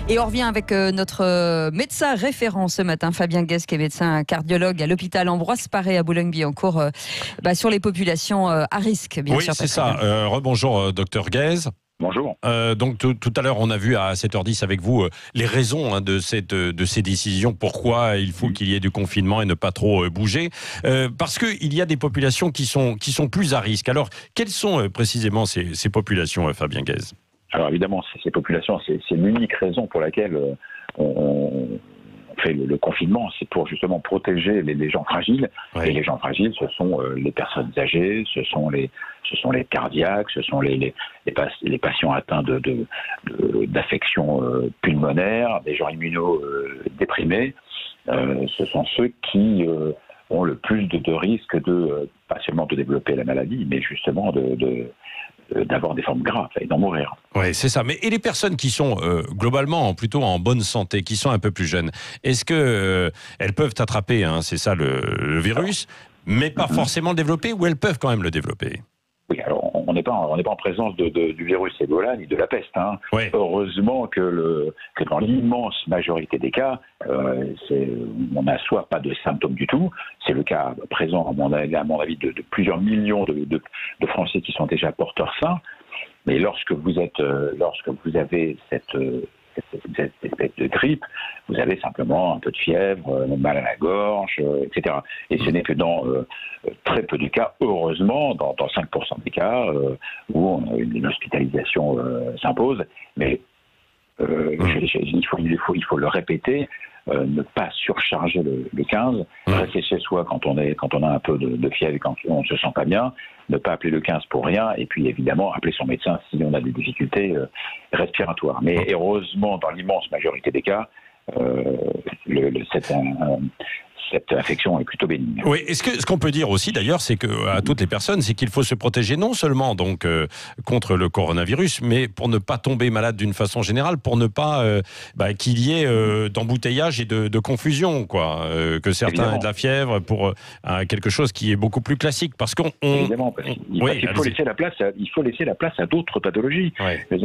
Et on revient avec notre médecin référent ce matin, Fabien Guez, qui est médecin cardiologue à l'hôpital Ambroise Paré à Boulogne-Billancourt, sur les populations à risque, bien sûr. Oui, c'est ça. Rebonjour, docteur Guez. Bonjour. Donc tout à l'heure, on a vu à 7h10 avec vous les raisons de ces décisions, pourquoi il faut qu'il y ait du confinement et ne pas trop bouger. Parce qu'il y a des populations qui sont plus à risque. Alors, quelles sont précisément ces populations, Fabien Guez ? Alors évidemment, ces populations, c'est l'unique raison pour laquelle on fait le confinement, c'est pour justement protéger les gens fragiles. Oui. Et les gens fragiles, ce sont les personnes âgées, ce sont les cardiaques, ce sont les patients atteints d'affections pulmonaires, des gens immunodéprimés. Ce sont ceux qui ont le plus de risques pas seulement de développer la maladie, mais justement d'avoir des formes graves et d'en mourir. Oui, c'est ça. Mais et les personnes qui sont globalement plutôt en bonne santé, qui sont un peu plus jeunes, est-ce que elles peuvent attraper, c'est ça le virus, mais pas forcément le développer, ou elles peuvent quand même le développer ? Oui, alors on n'est pas en présence du virus Ebola ni de la peste. Oui. Heureusement que dans l'immense majorité des cas, on n'a soit pas de symptômes du tout. C'est le cas présent, à mon avis, de plusieurs millions de Français qui sont déjà porteurs sains. Mais lorsque vous avez cette espèce de grippe, vous avez simplement un peu de fièvre, mal à la gorge, etc. Et ce n'est que dans très peu de cas, heureusement, dans 5% des cas, où une hospitalisation s'impose. Mais il faut le répéter, ne pas surcharger le 15, rester chez soi quand on a un peu de fièvre et quand on ne se sent pas bien, ne pas appeler le 15 pour rien, et puis évidemment appeler son médecin si on a des difficultés respiratoires. Mais heureusement, dans l'immense majorité des cas, cette infection est plutôt bénigne. Oui, ce qu'on peut dire aussi d'ailleurs, c'est que à toutes les personnes, c'est qu'il faut se protéger non seulement donc contre le coronavirus, mais pour ne pas tomber malade d'une façon générale, pour ne pas qu'il y ait d'embouteillage et de confusion, quoi, que certains aient de la fièvre pour quelque chose qui est beaucoup plus classique, parce qu'on évidemment, il faut laisser la place à d'autres pathologies. Oui.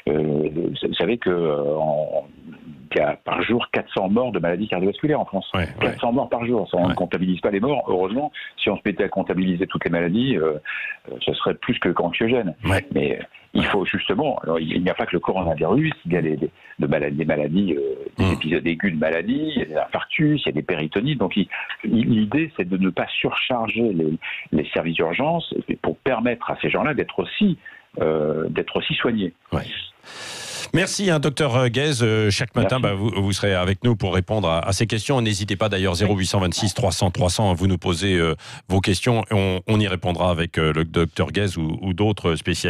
Vous savez que il y a par jour 400 morts de maladies cardiovasculaires en France. 400 morts par jour. On ne comptabilise pas les morts, heureusement. Si on se mettait à comptabiliser toutes les maladies, ce serait plus que anxiogène. Mais il faut justement... Alors, il n'y a pas que le coronavirus, il y a des maladies, des épisodes aigus de maladies, il y a des infarctus, il y a des péritonites. Donc l'idée, c'est de ne pas surcharger les services d'urgence pour permettre à ces gens-là d'être aussi soignés. Ouais. Merci, docteur Guez. Chaque matin, vous serez avec nous pour répondre à ces questions. N'hésitez pas d'ailleurs, 0826 300 300, vous nous posez vos questions. On y répondra avec le docteur Guez ou d'autres spécialistes.